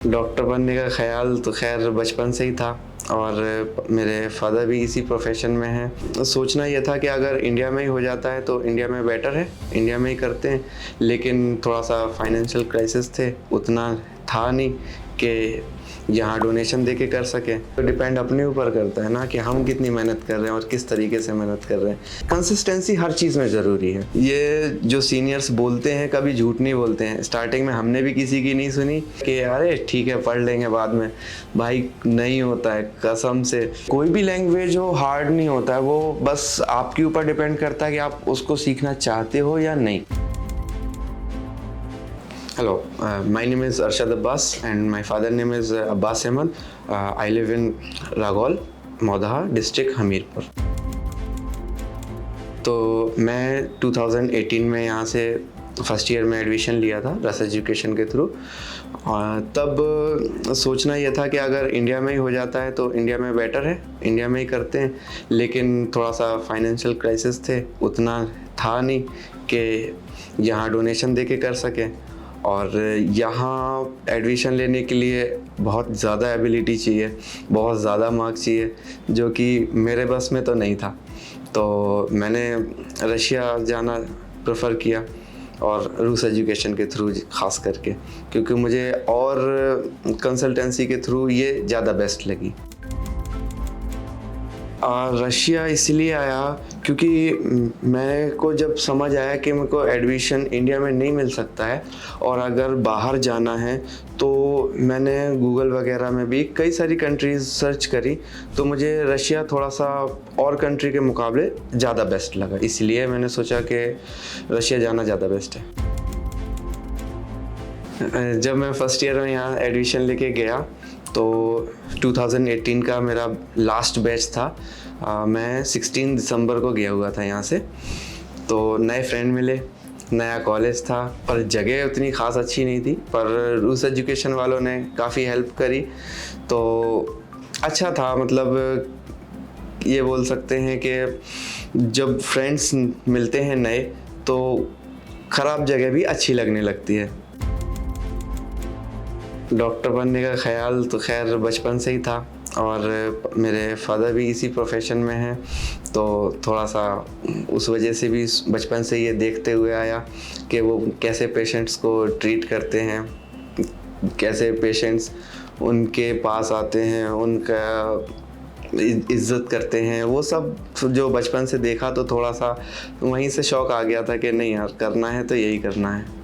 Doctor बनने का ख़्याल तो ख़ैर बचपन से ही था और मेरे फादर भी इसी प्रोफेशन में हैं। सोचना ये था कि अगर इंडिया में ही हो जाता है तो इंडिया में बेटर है, इंडिया में ही करते हैं। लेकिन थोड़ा सा फाइनेंशियल क्राइसिस थे, उतना था नहीं कि यहाँ डोनेशन दे के कर सकें। तो डिपेंड अपने ऊपर करता है ना कि हम कितनी मेहनत कर रहे हैं और किस तरीके से मेहनत कर रहे हैं। कंसिस्टेंसी हर चीज़ में ज़रूरी है। ये जो सीनियर्स बोलते हैं कभी झूठ नहीं बोलते हैं। स्टार्टिंग में हमने भी किसी की नहीं सुनी कि अरे ठीक है पढ़ लेंगे बाद में। भाई नहीं होता है, कसम से। कोई भी लैंग्वेज हो हार्ड नहीं होता है, वो बस आपके ऊपर डिपेंड करता है कि आप उसको सीखना चाहते हो या नहीं। Hello, my name is Arshad Abbas and my father name is Abbas Ahmed. I live in Ragol, Modaha district, Hamirpur. तो मैं 2018 में यहाँ से फर्स्ट ईयर में एडमिशन लिया था रस एजुकेशन के थ्रू। तब सोचना ये था कि अगर इंडिया में ही हो जाता है तो इंडिया में बेटर है, इंडिया में ही करते हैं। लेकिन थोड़ा सा फाइनेंशियल क्राइसिस थे, उतना था नहीं कि यहाँ डोनेशन दे के कर सकें। और यहाँ एडमिशन लेने के लिए बहुत ज़्यादा एबिलिटी चाहिए, बहुत ज़्यादा मार्क्स चाहिए, जो कि मेरे बस में तो नहीं था। तो मैंने रशिया जाना प्रेफर किया और रूस एजुकेशन के थ्रू ख़ास करके, क्योंकि मुझे और कंसल्टेंसी के थ्रू ये ज़्यादा बेस्ट लगी। रशिया इसलिए आया क्योंकि मेरे को जब समझ आया कि मेरे को एडमिशन इंडिया में नहीं मिल सकता है और अगर बाहर जाना है, तो मैंने गूगल वगैरह में भी कई सारी कंट्रीज़ सर्च करी। तो मुझे रशिया थोड़ा सा और कंट्री के मुकाबले ज़्यादा बेस्ट लगा, इसलिए मैंने सोचा कि रशिया जाना ज़्यादा बेस्ट है। जब मैं फ़र्स्ट ईयर में यहाँ एडमिशन लेके गया तो 2018 का मेरा लास्ट बैच था। मैं 16 दिसंबर को गया हुआ था यहाँ से। तो नए फ्रेंड मिले, नया कॉलेज था, पर जगह उतनी ख़ास अच्छी नहीं थी, पर रूस एजुकेशन वालों ने काफ़ी हेल्प करी तो अच्छा था। मतलब ये बोल सकते हैं कि जब फ्रेंड्स मिलते हैं नए तो ख़राब जगह भी अच्छी लगने लगती है। डॉक्टर बनने का ख़्याल तो ख़ैर बचपन से ही था और मेरे फादर भी इसी प्रोफेशन में हैं, तो थोड़ा सा उस वजह से भी बचपन से ये देखते हुए आया कि वो कैसे पेशेंट्स को ट्रीट करते हैं, कैसे पेशेंट्स उनके पास आते हैं, उनका इज़्ज़त करते हैं। वो सब जो बचपन से देखा तो थोड़ा सा वहीं से शौक़ आ गया था कि नहीं यार करना है तो यही करना है।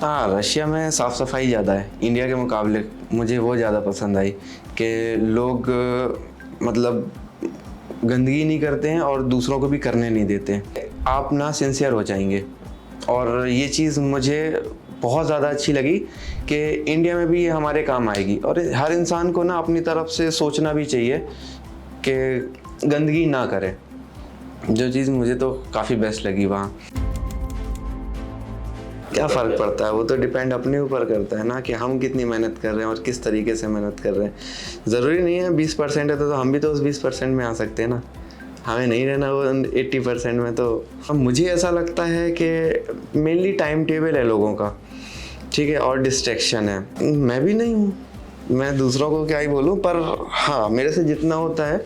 हाँ, रशिया में साफ़ सफाई ज़्यादा है इंडिया के मुकाबले। मुझे वो ज़्यादा पसंद आई कि लोग मतलब गंदगी नहीं करते हैं और दूसरों को भी करने नहीं देते हैं। आप ना सिंसियर हो जाएंगे और ये चीज़ मुझे बहुत ज़्यादा अच्छी लगी कि इंडिया में भी ये हमारे काम आएगी। और हर इंसान को ना अपनी तरफ से सोचना भी चाहिए कि गंदगी ना करें, जो चीज़ मुझे तो काफ़ी बेस्ट लगी वहाँ। क्या फ़र्क पड़ता है, वो तो डिपेंड अपने ऊपर करता है ना कि हम कितनी मेहनत कर रहे हैं और किस तरीके से मेहनत कर रहे हैं। ज़रूरी नहीं है 20% है तो हम भी तो उस 20% में आ सकते हैं ना, हमें नहीं रहना वो 80% में। तो मुझे ऐसा लगता है कि मेनली टाइम टेबल है लोगों का, ठीक है, और डिस्ट्रैक्शन है। मैं भी नहीं हूँ, मैं दूसरों को क्या ही बोलूँ, पर हाँ मेरे से जितना होता है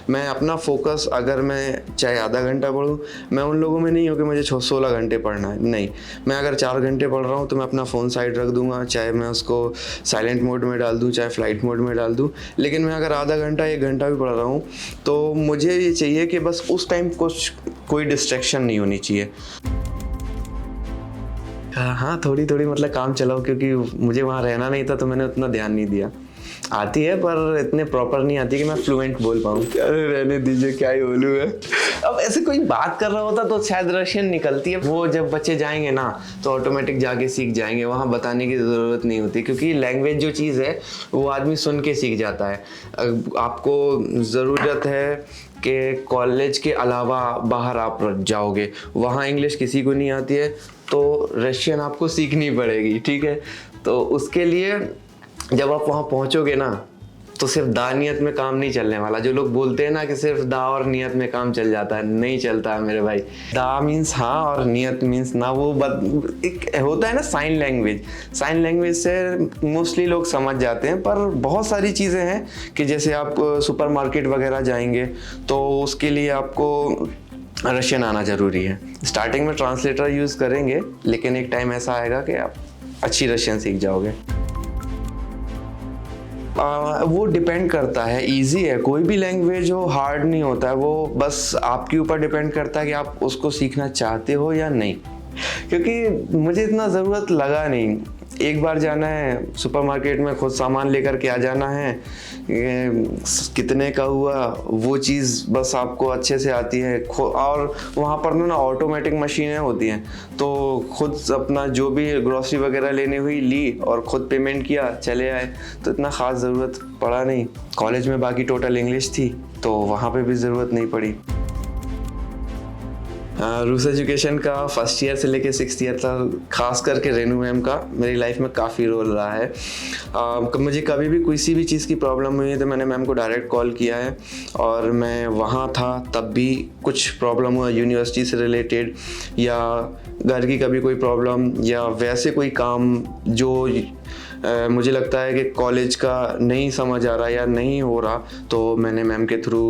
मैं अपना फोकस, अगर मैं चाहे आधा घंटा पढूँ, मैं उन लोगों में नहीं हूँ कि मुझे 16 घंटे पढ़ना है। नहीं, मैं अगर 4 घंटे पढ़ रहा हूँ तो मैं अपना फ़ोन साइड रख दूँगा, चाहे मैं उसको साइलेंट मोड में डाल दूँ, चाहे फ्लाइट मोड में डाल दूँ। लेकिन मैं अगर आधा घंटा 1 घंटा भी पढ़ रहा हूँ तो मुझे ये चाहिए कि बस उस टाइम कोई डिस्ट्रैक्शन नहीं होनी चाहिए। हाँ, थोड़ी थोड़ी मतलब काम चलाओ, क्योंकि मुझे वहाँ रहना नहीं था तो मैंने उतना ध्यान नहीं दिया। आती है पर इतने प्रॉपर नहीं आती कि मैं फ्लुएंट बोल पाऊँ। अरे रहने दीजिए, क्या ही बोलूँ मैं। अब ऐसे कोई बात कर रहा होता तो शायद रशियन निकलती है। वो जब बच्चे जाएंगे ना तो ऑटोमेटिक जाके सीख जाएंगे, वहाँ बताने की ज़रूरत नहीं होती, क्योंकि लैंग्वेज जो चीज़ है वो आदमी सुन के सीख जाता है। आपको ज़रूरत है कि कॉलेज के अलावा बाहर आप जाओगे, वहाँ इंग्लिश किसी को नहीं आती है तो रशियन आपको सीखनी पड़ेगी, ठीक है। तो उसके लिए जब आप वहाँ पहुँचोगे ना तो सिर्फ दा नियत में काम नहीं चलने वाला। जो लोग बोलते हैं ना कि सिर्फ दा और नियत में काम चल जाता है, नहीं चलता है मेरे भाई। दा मीन्स हाँ और नियत मीन्स ना। वो एक होता है ना साइन लैंग्वेज, साइन लैंग्वेज से मोस्टली लोग समझ जाते हैं, पर बहुत सारी चीज़ें हैं कि जैसे आप सुपरमार्केट वगैरह जाएंगे तो उसके लिए आपको रशियन आना ज़रूरी है। स्टार्टिंग में ट्रांसलेटर यूज़ करेंगे, लेकिन एक टाइम ऐसा आएगा कि आप अच्छी रशियन सीख जाओगे। वो डिपेंड करता है, इजी है, कोई भी लैंग्वेज हो हार्ड नहीं होता है, वो बस आपके ऊपर डिपेंड करता है कि आप उसको सीखना चाहते हो या नहीं। क्योंकि मुझे इतना ज़रूरत लगा नहीं, एक बार जाना है सुपरमार्केट में, खुद सामान लेकर के आ जाना है, कितने का हुआ वो चीज़ बस आपको अच्छे से आती है। और वहाँ पर ना ऑटोमेटिक मशीनें होती हैं, तो खुद अपना जो भी ग्रोसरी वगैरह लेने हुई ली और ख़ुद पेमेंट किया, चले आए। तो इतना ख़ास ज़रूरत पड़ा नहीं। कॉलेज में बाकी टोटल इंग्लिश थी, तो वहाँ पे भी ज़रूरत नहीं पड़ी। रूस एजुकेशन का फर्स्ट ईयर से लेके 6th ईयर तक खास करके रेनू मैम का मेरी लाइफ में काफ़ी रोल रहा है। मुझे कभी भी किसी भी चीज़ की प्रॉब्लम हुई है तो मैंने मैम को डायरेक्ट कॉल किया है, और मैं वहाँ था तब भी कुछ प्रॉब्लम हुआ यूनिवर्सिटी से रिलेटेड या घर की कभी कोई प्रॉब्लम या वैसे कोई काम जो मुझे लगता है कि कॉलेज का नहीं समझ आ रहा या नहीं हो रहा, तो मैंने मैम के थ्रू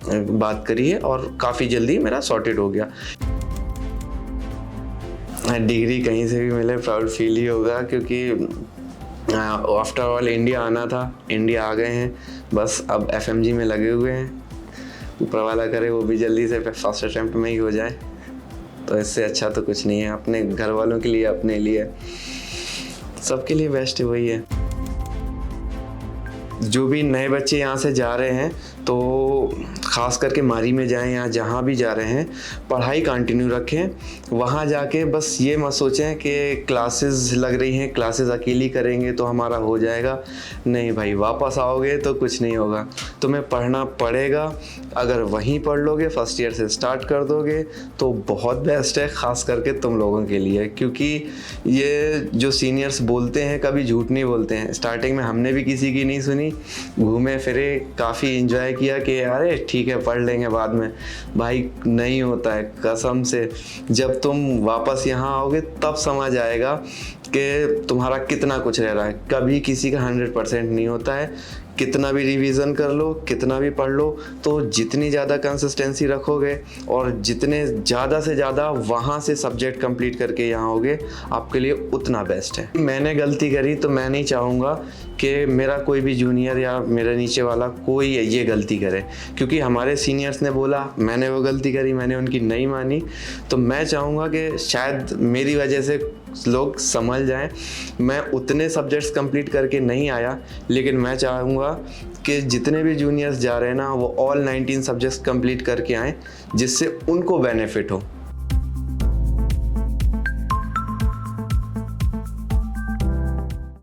बात करी है और काफ़ी जल्दी मेरा सॉर्टेड हो गया। डिग्री कहीं से भी मिले प्राउड फील ही होगा, क्योंकि आफ्टर ऑल इंडिया आना था, इंडिया आ गए हैं, बस अब FMG में लगे हुए हैं। ऊपर वाला करे वो भी जल्दी से फर्स्ट अटेम्प्ट में ही हो जाए, तो इससे अच्छा तो कुछ नहीं है। अपने घर वालों के लिए, अपने लिए, सबके लिए बेस्ट वही है। जो भी नए बच्चे यहाँ से जा रहे हैं तो ख़ास करके मारी में जाएं या जहाँ भी जा रहे हैं, पढ़ाई कंटिन्यू रखें। वहाँ जाके बस ये मत सोचें कि क्लासेस लग रही हैं, क्लासेस अकेली करेंगे तो हमारा हो जाएगा। नहीं भाई, वापस आओगे तो कुछ नहीं होगा, तुम्हें पढ़ना पड़ेगा। अगर वहीं पढ़ लोगे, फर्स्ट ईयर से स्टार्ट कर दोगे तो बहुत बेस्ट है, ख़ास करके तुम लोगों के लिए। क्योंकि ये जो सीनियर्स बोलते हैं कभी झूठ नहीं बोलते हैं। स्टार्टिंग में हमने भी किसी की नहीं सुनी, घूमे फिरे, काफ़ी इंजॉय किया कि अरे ठीक है पढ़ लेंगे बाद में। भाई नहीं होता है, कसम से। जब तुम वापस यहाँ आओगे तब समझ आएगा कि तुम्हारा कितना कुछ रह रहा है। कभी किसी का 100% नहीं होता है। कितना भी रिवीजन कर लो, कितना भी पढ़ लो, तो जितनी ज़्यादा कंसिस्टेंसी रखोगे और जितने ज़्यादा से ज़्यादा वहाँ से सब्जेक्ट कंप्लीट करके यहाँ आओगे, आपके लिए उतना बेस्ट है। मैंने गलती करी तो मैं नहीं चाहूँगा कि मेरा कोई भी जूनियर या मेरे नीचे वाला कोई ये गलती करे, क्योंकि हमारे सीनियर्स ने बोला, मैंने वो गलती करी, मैंने उनकी नहीं मानी। तो मैं चाहूँगा कि शायद मेरी वजह से लोग समझ जाएं। मैं उतने सब्जेक्ट्स कंप्लीट करके नहीं आया, लेकिन मैं चाहूँगा कि जितने भी जूनियर्स जा रहे हैं ना, वो ऑल 19 सब्जेक्ट्स कंप्लीट करके आएँ, जिससे उनको बेनिफिट हो।